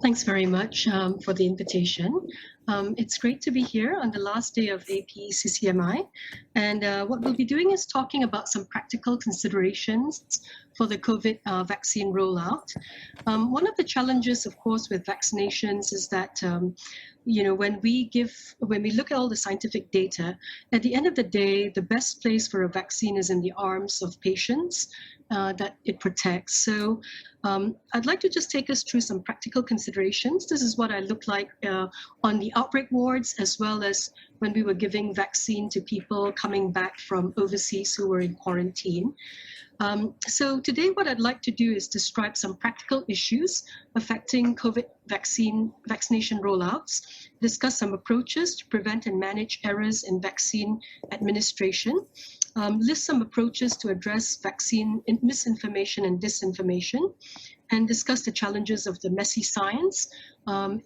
Thanks very much for the invitation. It's great to be here on the last day of AP CCMI. And what we'll be doing is talking about some practical considerations for the COVID vaccine rollout. One of the challenges, of course, with vaccinations is that when we look at all the scientific data, at the end of the day, the best place for a vaccine is in the arms of patients that it protects. So I'd like to just take us through some practical considerations. This is what I looked like on the outbreak wards, as well as when we were giving vaccine to people coming back from overseas who were in quarantine. So today what I'd like to do is describe some practical issues affecting COVID vaccination rollouts, discuss some approaches to prevent and manage errors in vaccine administration, list some approaches to address vaccine misinformation and disinformation, and discuss the challenges of the messy science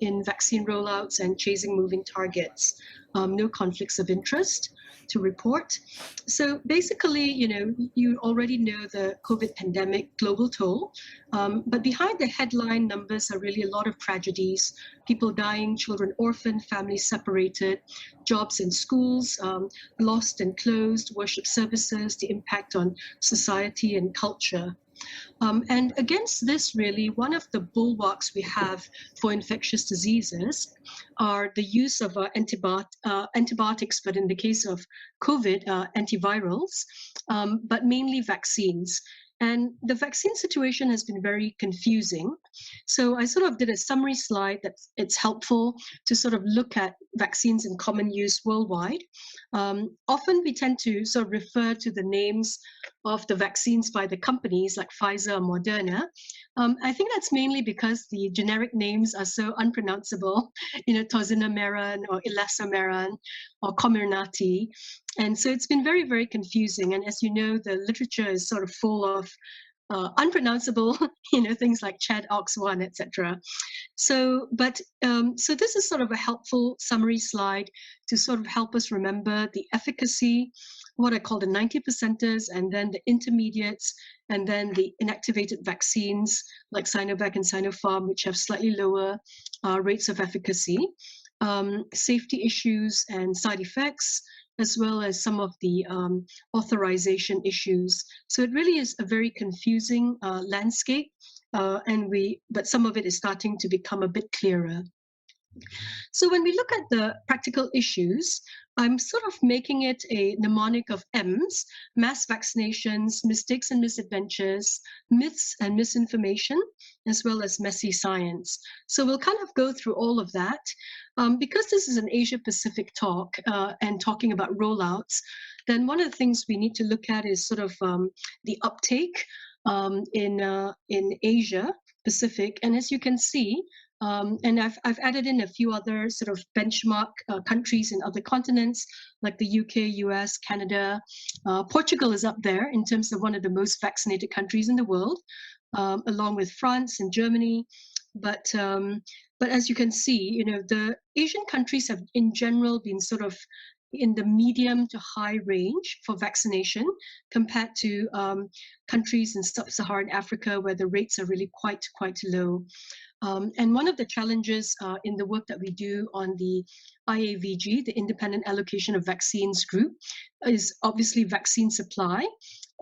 in vaccine rollouts and chasing moving targets. No conflicts of interest to report. So basically, you already know the COVID pandemic global toll, but behind the headline numbers are really a lot of tragedies, people dying, children orphaned, families separated, jobs in schools lost and closed, worship services, the impact on society and culture. And against this, really, one of the bulwarks we have for infectious diseases are the use of antibiotics, but in the case of COVID, antivirals, but mainly vaccines. And the vaccine situation has been very confusing. So I sort of did a summary slide that it's helpful to sort of look at vaccines in common use worldwide. Often we tend to sort of refer to the names of the vaccines by the companies like Pfizer or Moderna. I think that's mainly because the generic names are so unpronounceable, Tozinameran or Elasameran or Comirnaty. And so it's been very, very confusing. And as you know, the literature is sort of full of unpronounceable, things like ChAdOx1, etc. So this is sort of a helpful summary slide to sort of help us remember the efficacy, what I call the 90 percenters, and then the intermediates, and then the inactivated vaccines like Sinovac and Sinopharm, which have slightly lower rates of efficacy, safety issues and side effects, as well as some of the authorization issues. So it really is a very confusing landscape, but some of it is starting to become a bit clearer. So when we look at the practical issues, I'm sort of making it a mnemonic of M's: mass vaccinations, mistakes and misadventures, myths and misinformation, as well as messy science. So we'll kind of go through all of that. Because this is an Asia-Pacific talk and talking about rollouts, then one of the things we need to look at is sort of the uptake in Asia Pacific. And as you can see, and I've added in a few other sort of benchmark countries in other continents, like the UK, US, Canada. Portugal is up there in terms of one of the most vaccinated countries in the world, along with France and Germany. But as you can see, the Asian countries have in general been sort of in the medium to high range for vaccination compared to countries in sub-Saharan Africa, where the rates are really quite low. And one of the challenges in the work that we do on the IAVG, the Independent Allocation of Vaccines Group, is obviously vaccine supply.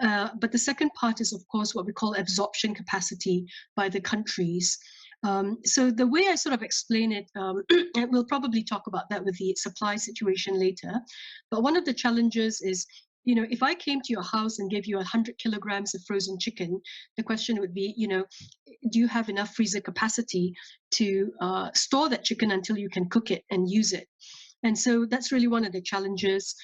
But the second part is, of course, what we call absorption capacity by the countries. So the way I sort of explain it, and we'll probably talk about that with the supply situation later, but one of the challenges is, if I came to your house and gave you 100 kilograms of frozen chicken, the question would be, do you have enough freezer capacity to store that chicken until you can cook it and use it? And so that's really one of the challenges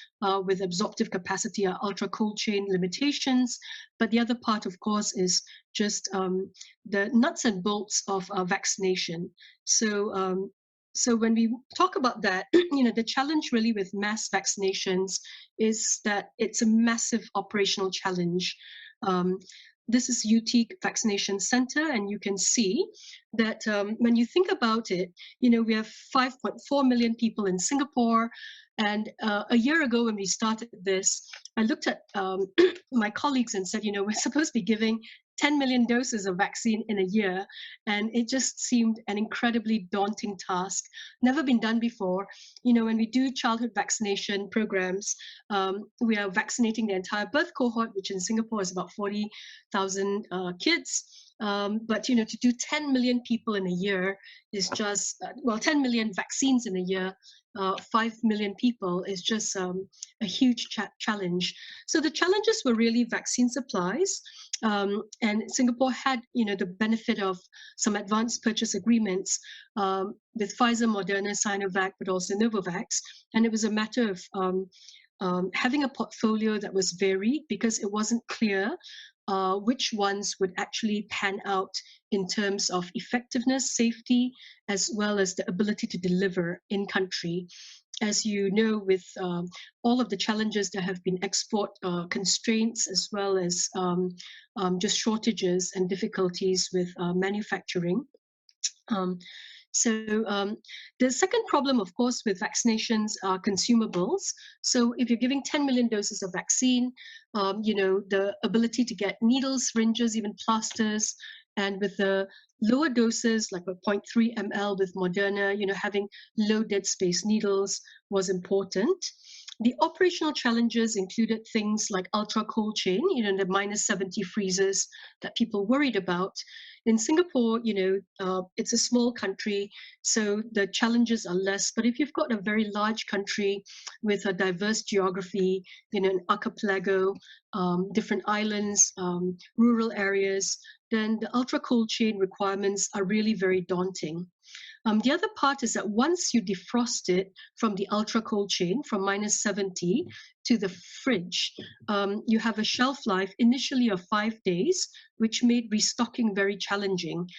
with absorptive capacity, are ultra cold chain limitations. But the other part, of course, is just the nuts and bolts of vaccination. So when we talk about that, the challenge really with mass vaccinations is that it's a massive operational challenge. This is UT Vaccination Center, and you can see that when you think about it, we have 5.4 million people in Singapore. And a year ago when we started this, I looked at my colleagues and said, we're supposed to be giving 10 million doses of vaccine in a year. And it just seemed an incredibly daunting task, never been done before. When we do childhood vaccination programs, we are vaccinating the entire birth cohort, which in Singapore is about 40,000 kids. But to do 10 million people in a year is just 10 million vaccines in a year, 5 million people is just a huge challenge. So the challenges were really vaccine supplies, and Singapore had the benefit of some advanced purchase agreements with Pfizer, Moderna, Sinovac, but also Novavax, and it was a matter of having a portfolio that was varied, because it wasn't clear which ones would actually pan out in terms of effectiveness, safety, as well as the ability to deliver in country. As you know, with all of the challenges, there have been export constraints, as well as just shortages and difficulties with manufacturing. The second problem, of course, with vaccinations are consumables. So if you're giving 10 million doses of vaccine, the ability to get needles, syringes, even plasters, and with the lower doses, like 0.3 ml with Moderna, having low dead space needles was important. The operational challenges included things like ultra cold chain, the -70 freezers that people worried about. In Singapore, it's a small country, so the challenges are less. But if you've got a very large country with a diverse geography, an archipelago, different islands, rural areas, then the ultra cold chain requirements are really very daunting. The other part is that once you defrost it from the ultra cold chain, from -70 to the fridge, you have a shelf life initially of 5 days, which made restocking very challenging.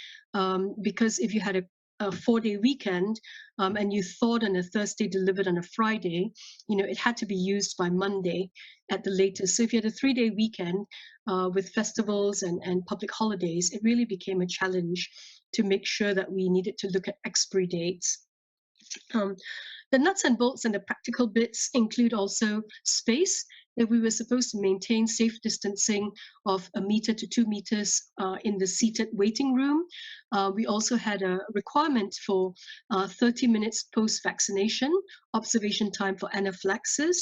Because if you had a 4-day weekend and you thawed on a Thursday, delivered on a Friday, it had to be used by Monday at the latest. So if you had a 3-day weekend with festivals and public holidays, it really became a challenge to make sure that we needed to look at expiry dates. The nuts and bolts and the practical bits include also space. If we were supposed to maintain safe distancing of 1 meter to 2 meters in the seated waiting room, we also had a requirement for 30 minutes post-vaccination observation time for anaphylaxis.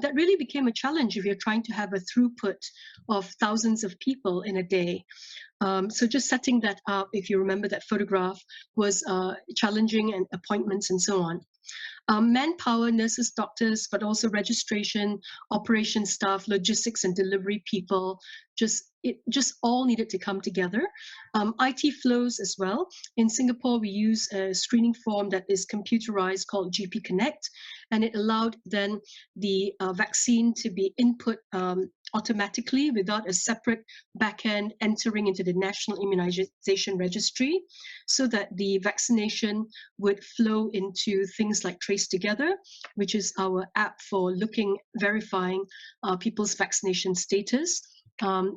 That really became a challenge if you're trying to have a throughput of thousands of people in a day. So just setting that up, if you remember that photograph, was challenging, and appointments and so on. Manpower, nurses, doctors, but also registration, operation staff, logistics and delivery people, it just all needed to come together. IT flows as well. In Singapore, we use a screening form that is computerized called GP Connect, and it allowed then the vaccine to be input automatically without a separate backend entering into the National Immunization Registry, so that the vaccination would flow into things like Trace Together, which is our app for verifying people's vaccination status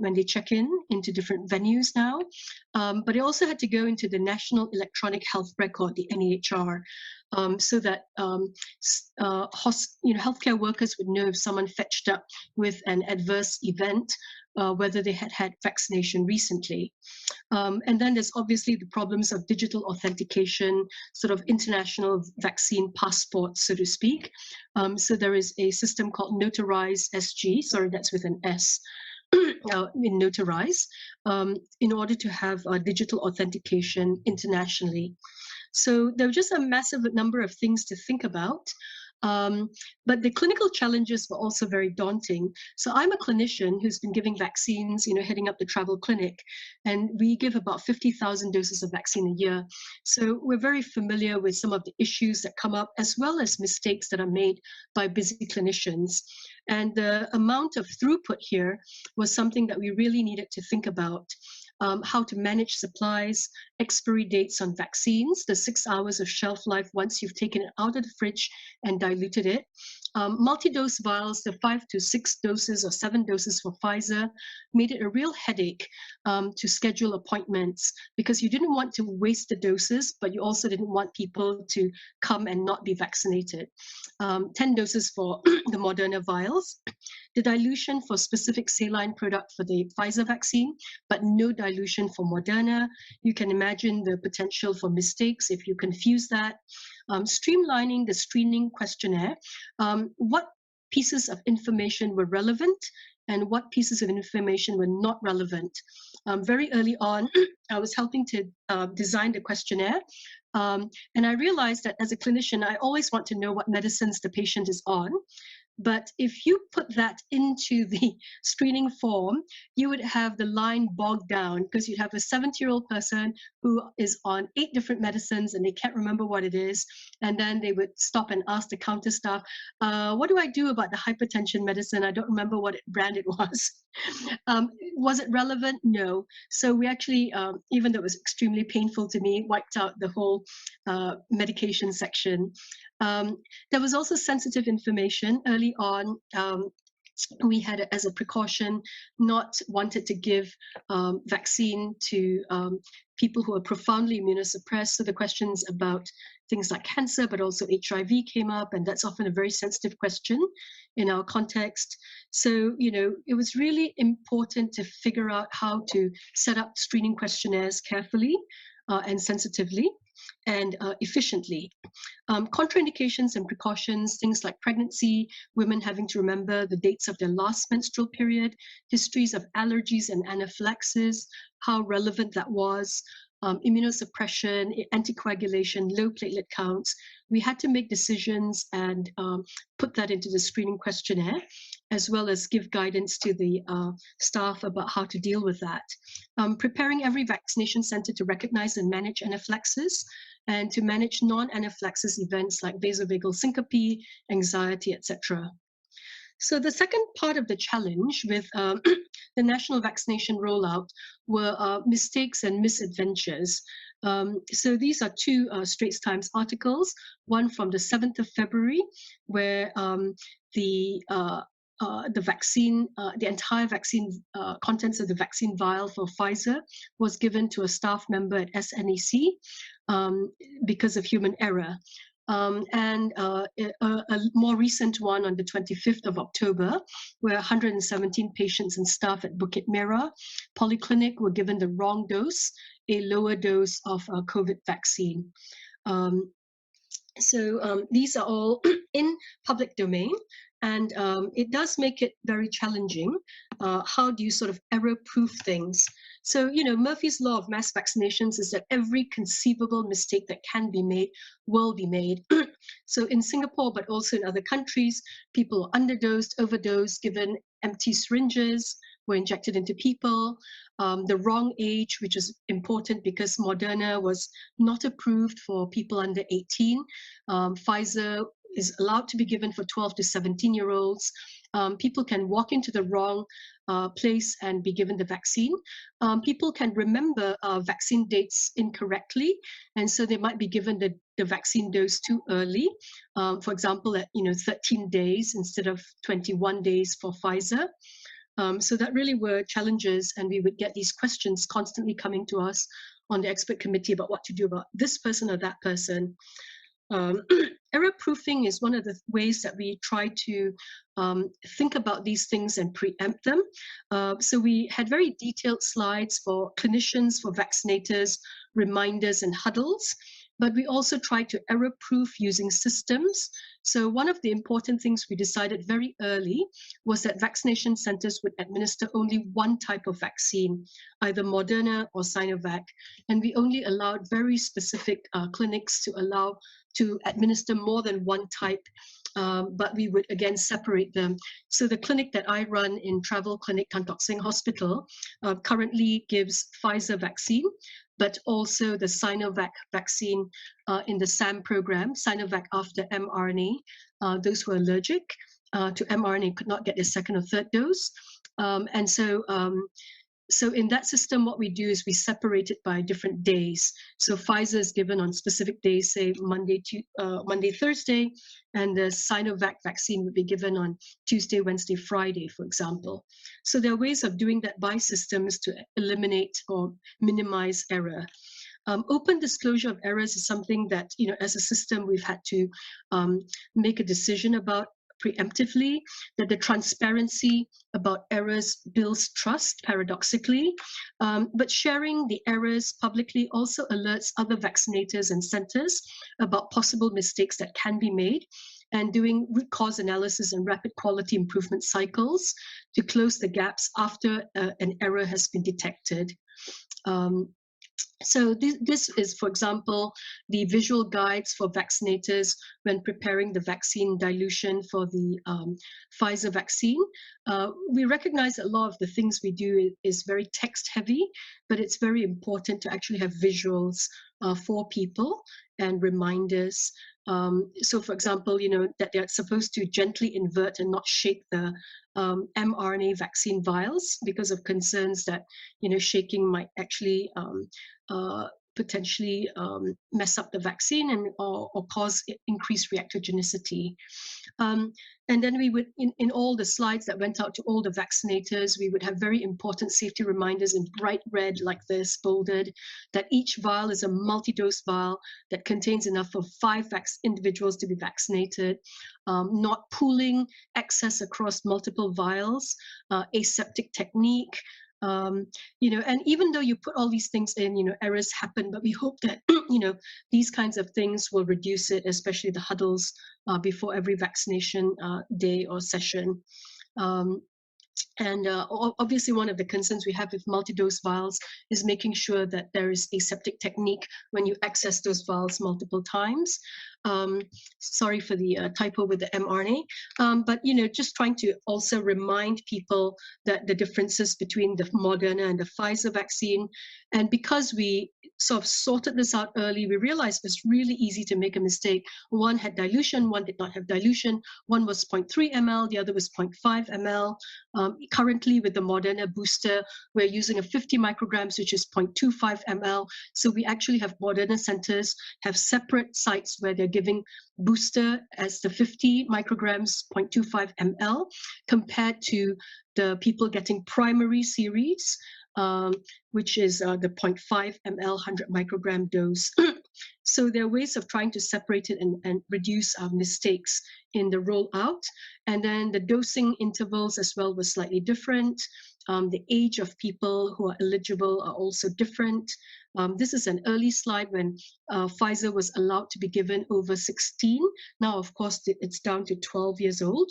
when they check in into different venues now. But it also had to go into the National Electronic Health Record, the NEHR, so that healthcare workers would know if someone fetched up with an adverse event, whether they had had vaccination recently. And then there's obviously the problems of digital authentication, sort of international vaccine passports, so to speak. So there is a system called Notarize SG, sorry, that's with an S, in Notarize, in order to have digital authentication internationally. So there were just a massive number of things to think about. But the clinical challenges were also very daunting. So I'm a clinician who's been giving vaccines, heading up the travel clinic, and we give about 50,000 doses of vaccine a year. So we're very familiar with some of the issues that come up, as well as mistakes that are made by busy clinicians. And the amount of throughput here was something that we really needed to think about. How to manage supplies, expiry dates on vaccines, the 6 hours of shelf life once you've taken it out of the fridge and diluted it. Multi-dose vials, the 5 to 6 doses or 7 doses for Pfizer, made it a real headache to schedule appointments, because you didn't want to waste the doses, but you also didn't want people to come and not be vaccinated. 10 doses for the Moderna vials. the dilution for specific saline product for the Pfizer vaccine, but no dilution for Moderna. You can imagine the potential for mistakes if you confuse that. Streamlining the screening questionnaire. What pieces of information were relevant and what pieces of information were not relevant. Very early on, I was helping to design the questionnaire. And I realized that as a clinician, I always want to know what medicines the patient is on. But if you put that into the screening form, you would have the line bogged down because you'd have a 70-year-old person who is on 8 different medicines and they can't remember what it is. And then they would stop and ask the counter staff, what do I do about the hypertension medicine? I don't remember what brand it was. Was it relevant? No. So we actually, even though it was extremely painful to me, wiped out the whole medication section. There was also sensitive information early on. We had, as a precaution, not wanted to give vaccine to people who are profoundly immunosuppressed. So the questions about things like cancer, but also HIV came up, and that's often a very sensitive question in our context. So, it was really important to figure out how to set up screening questionnaires carefully and sensitively and efficiently. Contraindications and precautions, things like pregnancy, women having to remember the dates of their last menstrual period, histories of allergies and anaphylaxis, how relevant that was, immunosuppression, anticoagulation, low platelet counts. We had to make decisions and put that into the screening questionnaire, as well as give guidance to the staff about how to deal with that. Preparing every vaccination center to recognize and manage anaphylaxis, and to manage non-anaphylaxis events like vasovagal syncope, anxiety, etc. So the second part of the challenge with the national vaccination rollout were mistakes and misadventures. So these are 2 Straits Times articles, one from the 7th of February, where the vaccine, the entire vaccine, contents of the vaccine vial for Pfizer was given to a staff member at SNEC because of human error. And a more recent one on the 25th of October, where 117 patients and staff at Bukit Merah Polyclinic were given the wrong dose, a lower dose of COVID vaccine. So these are all in public domain, and it does make it very challenging. How do you sort of error-proof things? So, Murphy's Law of mass vaccinations is that every conceivable mistake that can be made will be made. So in Singapore, but also in other countries, people are underdosed, overdosed, given empty syringes, were injected into people, the wrong age, which is important because Moderna was not approved for people under 18. Pfizer is allowed to be given for 12 to 17-year-olds. People can walk into the wrong place and be given the vaccine. People can remember vaccine dates incorrectly, and so they might be given the vaccine dose too early. For example, at 13 days instead of 21 days for Pfizer. So that really were challenges, and we would get these questions constantly coming to us on the expert committee about what to do about this person or that person. Error proofing is one of the ways that we try to think about these things and preempt them. So we had very detailed slides for clinicians, for vaccinators, reminders and huddles, but we also tried to error proof using systems. So one of the important things we decided very early was that vaccination centers would administer only one type of vaccine, either Moderna or Sinovac, and we only allowed very specific clinics to administer more than one type, but we would again separate them. So the clinic that I run in Travel Clinic Tan Tock Seng Hospital currently gives Pfizer vaccine, but also the Sinovac vaccine in the SAM program, Sinovac after mRNA. Those who are allergic to mRNA could not get a second or third dose. And so in that system, what we do is we separate it by different days. So Pfizer is given on specific days, say Monday, Thursday, and the Sinovac vaccine would be given on Tuesday, Wednesday, Friday, for example. So there are ways of doing that by systems to eliminate or minimize error. Open disclosure of errors is something that, as a system, we've had to make a decision about, preemptively, that the transparency about errors builds trust, paradoxically. But sharing the errors publicly also alerts other vaccinators and centers about possible mistakes that can be made, and doing root cause analysis and rapid quality improvement cycles to close the gaps after an error has been detected. So this is, for example, the visual guides for vaccinators when preparing the vaccine dilution for the Pfizer vaccine. We recognize a lot of the things we do is very text heavy, but it's very important to actually have visuals for people and reminders. So for example, that they're supposed to gently invert and not shake the mRNA vaccine vials because of concerns that, shaking might actually potentially mess up the vaccine and or cause increased reactogenicity. And then we would, in all the slides that went out to all the vaccinators, we would have very important safety reminders in bright red like this, bolded, that each vial is a multi-dose vial that contains enough for 5 individuals to be vaccinated, not pooling excess across multiple vials, aseptic technique, and even though you put all these things in, errors happen, but we hope that, these kinds of things will reduce it, especially the huddles before every vaccination day or session. And obviously, one of the concerns we have with multi-dose vials is making sure that there is aseptic technique when you access those vials multiple times. Sorry for the typo with the mRNA, but just trying to also remind people that the differences between the Moderna and the Pfizer vaccine. And because we sort of sorted this out early, we realized it's really easy to make a mistake. One had dilution, one did not have dilution. One was 0.3 ml, the other was 0.5 ml. Currently with the Moderna booster, we're using a 50 micrograms, which is 0.25 ml. So we actually have Moderna centers have separate sites where they're giving booster as the 50 micrograms, 0.25 ml, compared to the people getting primary series, which is the 0.5 ml 100 microgram dose. So there are ways of trying to separate it and reduce mistakes in the rollout. And then the dosing intervals as well was slightly different. The age of people who are eligible are also different. This is an early slide when Pfizer was allowed to be given over 16. Now, of course, it's down to 12 years old.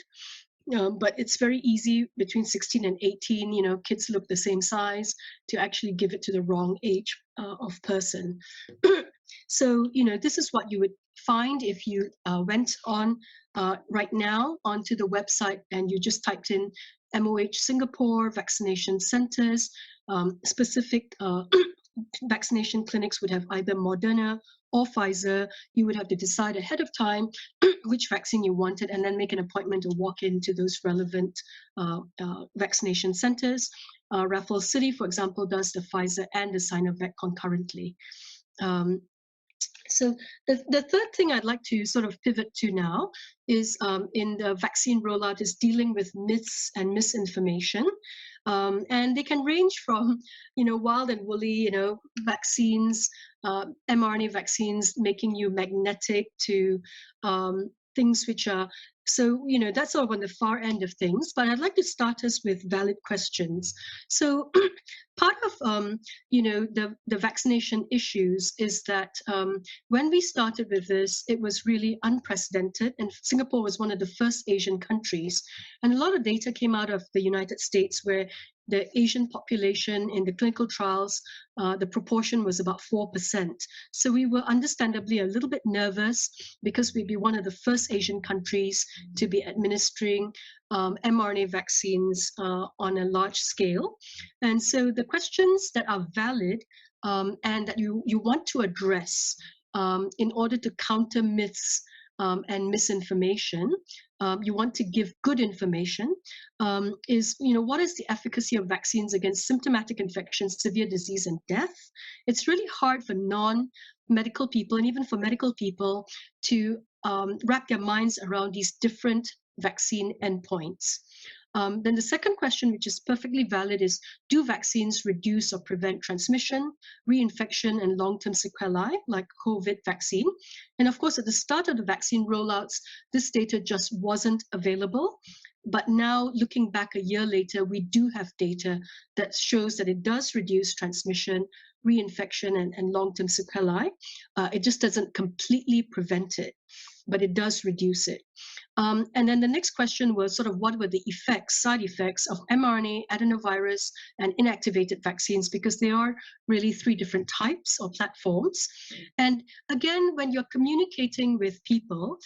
But it's very easy between 16 and 18, kids look the same size, to actually give it to the wrong age of person. So, this is what you would find if you went on right now onto the website and you just typed in MOH Singapore vaccination centers. Specific vaccination clinics would have either Moderna or Pfizer. You would have to decide ahead of time which vaccine you wanted and then make an appointment to walk into those relevant vaccination centers. Raffles City, for example, does the Pfizer and the Sinovac concurrently. So the third thing I'd like to sort of pivot to now is in the vaccine rollout is dealing with myths and misinformation. And they can range from, wild and woolly, vaccines, mRNA vaccines making you magnetic to things which are, so, that's sort of on the far end of things. But I'd like to start us with valid questions. So part of, the vaccination issues is that when we started with this, it was really unprecedented. And Singapore was one of the first Asian countries. And a lot of data came out of the United States where the Asian population in the clinical trials, the proportion was about 4%. So we were understandably a little bit nervous because we'd be one of the first Asian countries to be administering mRNA vaccines on a large scale. And so the questions that are valid and that you want to address in order to counter myths and misinformation, you want to give good information, is, what is the efficacy of vaccines against symptomatic infections, severe disease, and death? It's really hard for non-medical people and even for medical people to wrap their minds around these different vaccine endpoints. Then the second question, which is perfectly valid, is do vaccines reduce or prevent transmission, reinfection, and long-term sequelae like COVID vaccine? And of course, at the start of the vaccine rollouts, this data just wasn't available. But now, looking back a year later, we do have data that shows that it does reduce transmission, reinfection, and long-term sequelae. It just doesn't completely prevent it, but it does reduce it. And then the next question was sort of what were the effects, side effects of mRNA, adenovirus, and inactivated vaccines, because they are really three different types or platforms. And again, when you're communicating with people,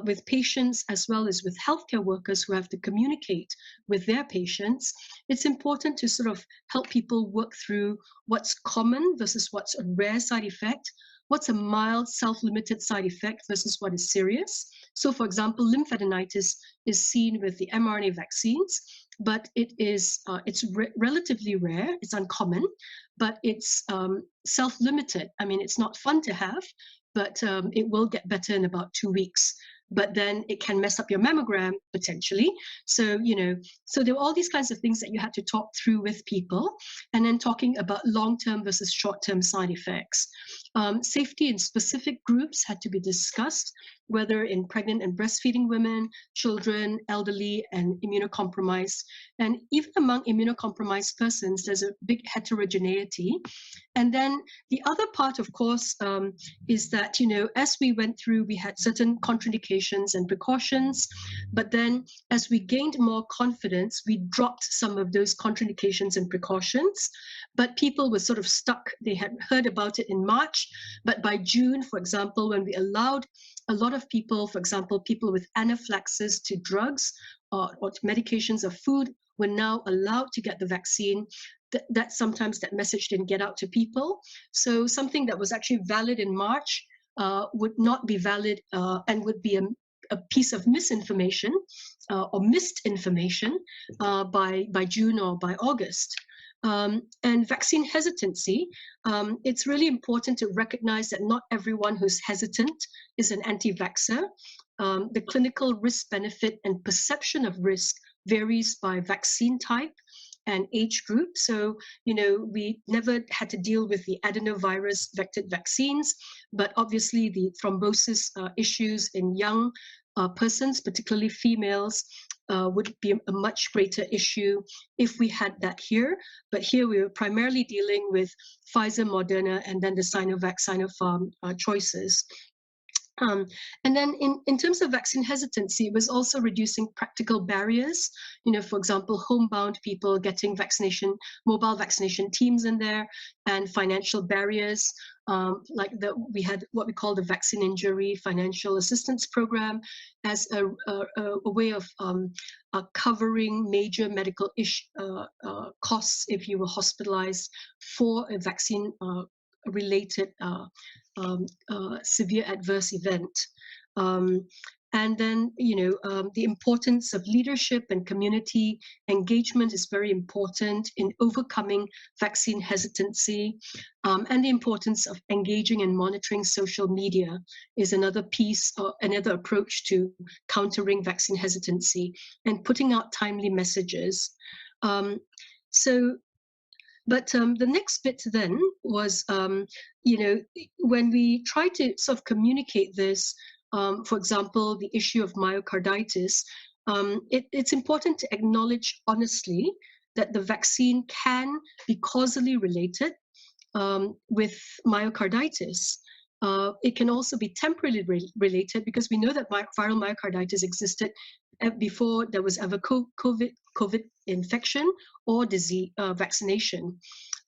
with patients as well as with healthcare workers who have to communicate with their patients, it's important to sort of help people work through what's common versus what's a rare side effect, what's a mild self-limited side effect versus what is serious. So for example, lymphadenitis is seen with the mRNA vaccines, but it's relatively rare, it's uncommon, but it's self-limited. I mean, it's not fun to have, but it will get better in about 2 weeks. But then it can mess up your mammogram potentially. So, so there were all these kinds of things that you had to talk through with people, and then talking about long-term versus short-term side effects. Safety in specific groups had to be discussed, whether in pregnant and breastfeeding women, children, elderly, and immunocompromised. And even among immunocompromised persons, there's a big heterogeneity. And then the other part, of course, is that, as we went through, we had certain contraindications and precautions. But then as we gained more confidence, we dropped some of those contraindications and precautions. But people were sort of stuck. They had heard about it in March. But by June, for example, when we allowed a lot of people, for example, people with anaphylaxis to drugs or to medications or food, were now allowed to get the vaccine, that sometimes that message didn't get out to people. So something that was actually valid in March would not be valid and would be a piece of misinformation or missed information by June or by August. And vaccine hesitancy, it's really important to recognize that not everyone who's hesitant is an anti-vaxxer. The clinical risk benefit and perception of risk varies by vaccine type and age group. So, we never had to deal with the adenovirus vectored vaccines, but obviously the thrombosis issues in young persons, particularly females, would be a much greater issue if we had that here. But here we were primarily dealing with Pfizer, Moderna, and then the Sinovac, Sinopharm choices. And then in terms of vaccine hesitancy, it was also reducing practical barriers. For example, homebound people getting mobile vaccination teams in there, and financial barriers. We had what we call the Vaccine Injury Financial Assistance Program as a way of covering major medical costs if you were hospitalized for a vaccine related severe adverse event. And then, the importance of leadership and community engagement is very important in overcoming vaccine hesitancy. And the importance of engaging and monitoring social media is another piece or another approach to countering vaccine hesitancy and putting out timely messages. But the next bit then was, when we try to sort of communicate this, for example, the issue of myocarditis, it's important to acknowledge honestly that the vaccine can be causally related with myocarditis. It can also be temporally related, because we know that viral myocarditis existed before there was ever COVID infection or disease vaccination.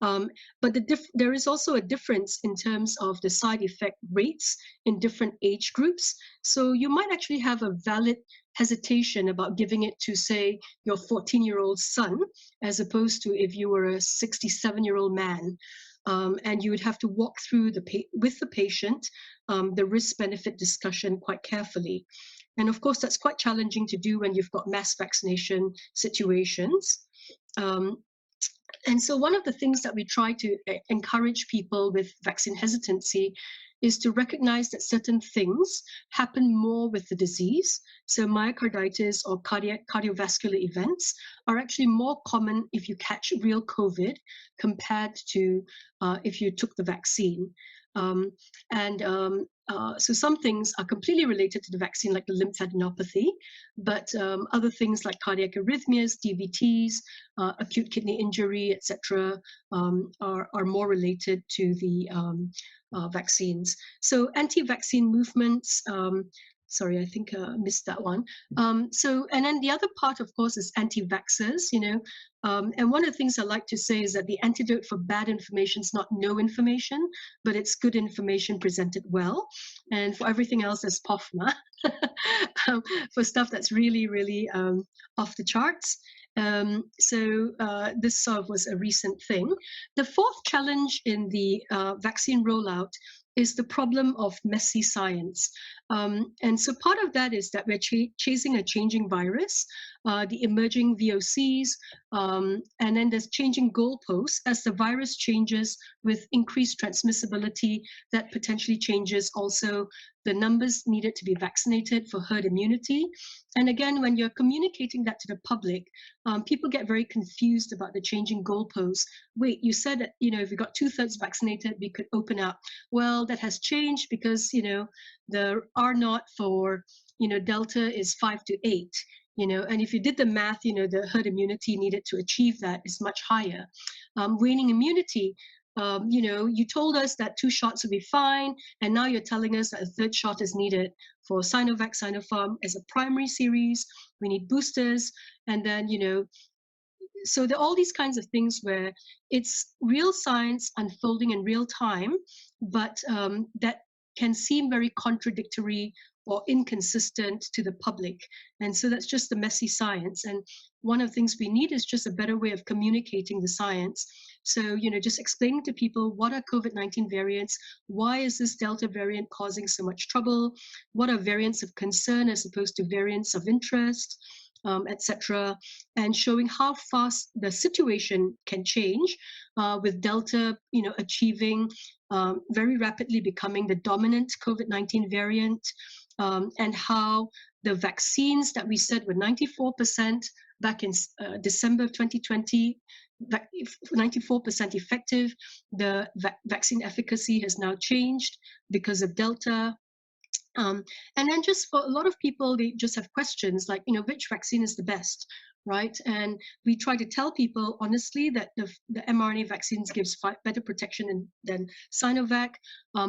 But there is also a difference in terms of the side effect rates in different age groups. So you might actually have a valid hesitation about giving it to, say, your 14-year-old son, as opposed to if you were a 67-year-old man. And you would have to walk through with the patient the risk-benefit discussion quite carefully. And of course, that's quite challenging to do when you've got mass vaccination situations. And so one of the things that we try to encourage people with vaccine hesitancy is to recognize that certain things happen more with the disease. So myocarditis or cardiovascular events are actually more common if you catch real COVID compared to if you took the vaccine. So some things are completely related to the vaccine, like the lymphadenopathy, but other things like cardiac arrhythmias, DVTs, acute kidney injury, etc., are more related to the vaccines. So anti-vaccine movements, sorry, I think I missed that one. And then the other part, of course, is anti-vaxxers, and one of the things I like to say is that the antidote for bad information is not no information, but it's good information presented well. And for everything else, there's POFMA, for stuff that's really, really off the charts. This sort of was a recent thing. The fourth challenge in the vaccine rollout is the problem of messy science. And so part of that is that we're chasing a changing virus, the emerging VOCs, and then there's changing goalposts as the virus changes with increased transmissibility. That potentially changes also the numbers needed to be vaccinated for herd immunity. And again, when you're communicating that to the public, people get very confused about the changing goalposts. Wait, you said that, if we got 2/3 vaccinated, we could open up. Well, that has changed because, the R0 for, Delta is 5 to 8. And if you did the math, the herd immunity needed to achieve that is much higher. Waning immunity, you told us that 2 shots would be fine, and now you're telling us that a 3rd shot is needed for Sinovac, Sinopharm as a primary series. We need boosters, and then, so there are all these kinds of things where it's real science unfolding in real time, but that can seem very contradictory or inconsistent to the public. And so that's just the messy science. And one of the things we need is just a better way of communicating the science. So, just explaining to people what are COVID-19 variants, why is this Delta variant causing so much trouble, what are variants of concern as opposed to variants of interest, etc., and showing how fast the situation can change with Delta, achieving very rapidly becoming the dominant COVID-19 variant, and how the vaccines that we said were 94% back in December of 2020, 94% effective, the vaccine efficacy has now changed because of Delta. And then just for a lot of people, they just have questions like, which vaccine is the best, right? And we try to tell people honestly that the mRNA vaccines gives better protection than Sinovac.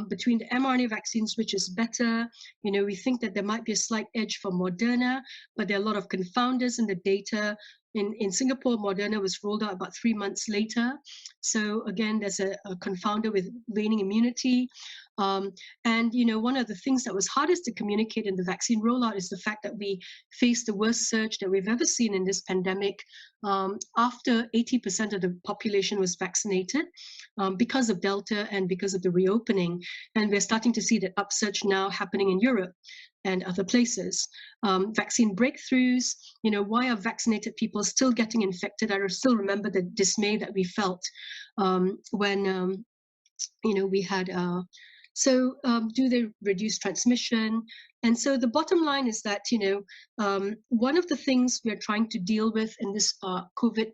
Between the mRNA vaccines, which is better, we think that there might be a slight edge for Moderna, but there are a lot of confounders in the data. In Singapore, Moderna was rolled out about 3 months later. So again, there's a confounder with waning immunity. And one of the things that was hardest to communicate in the vaccine rollout is the fact that we faced the worst surge that we've ever seen in this pandemic after 80% of the population was vaccinated because of Delta and because of the reopening. And we're starting to see that upsurge now happening in Europe and other places. Vaccine breakthroughs, why are vaccinated people still getting infected? I still remember the dismay that we felt when, we had, do they reduce transmission? And so the bottom line is that, one of the things we're trying to deal with in this COVID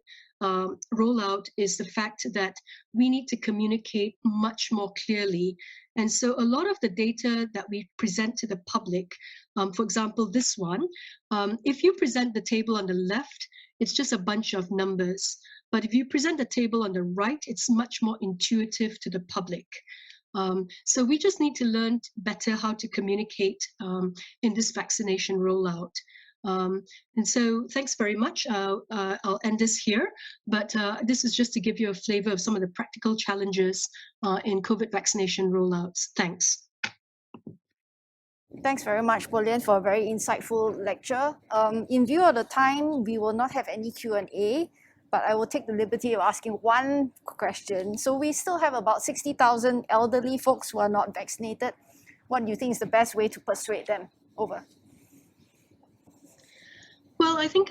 rollout is the fact that we need to communicate much more clearly. And so a lot of the data that we present to the public, for example, this one, if you present the table on the left, it's just a bunch of numbers. But if you present the table on the right, it's much more intuitive to the public. So we just need to learn better how to communicate in this vaccination rollout. And so thanks very much. I'll end this here, but this is just to give you a flavor of some of the practical challenges in COVID vaccination rollouts. Thanks. Thanks very much, Lian, for a very insightful lecture. In view of the time, we will not have any Q&A, but I will take the liberty of asking one question. So we still have about 60,000 elderly folks who are not vaccinated. What do you think is the best way to persuade them? Over. Well, I think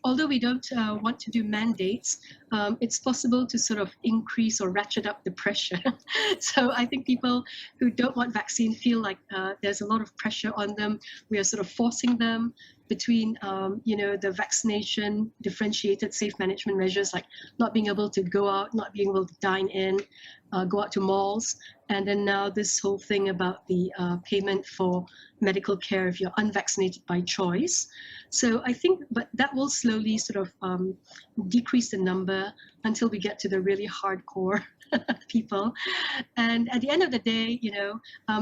although we don't want to do mandates, it's possible to sort of increase or ratchet up the pressure. So I think people who don't want vaccine feel like there's a lot of pressure on them. We are sort of forcing them between, the vaccination, differentiated safe management measures like not being able to go out, not being able to dine in, go out to malls, and then now this whole thing about the payment for medical care if you're unvaccinated by choice. So I think, but that will slowly sort of decrease the number until we get to the really hardcore people. And at the end of the day,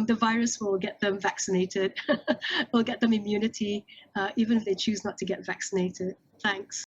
the virus will get them vaccinated, will get them immunity, even if they choose not to get vaccinated. Thanks.